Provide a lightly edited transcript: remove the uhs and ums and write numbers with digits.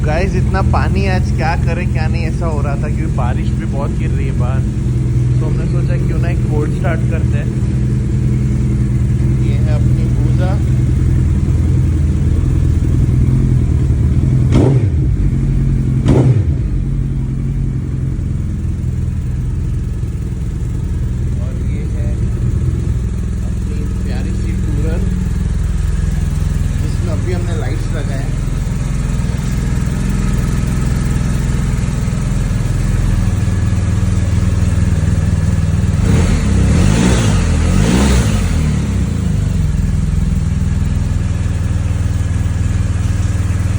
Guys इतना पानी आज क्या करे क्या नहीं ऐसा हो रहा था क्योंकि बारिश भी बहुत गिर रही है बाहर। तो हमने सोचा क्यों ना एक कोल्ड स्टार्ट करते हैं। ये है अपनी भूजा।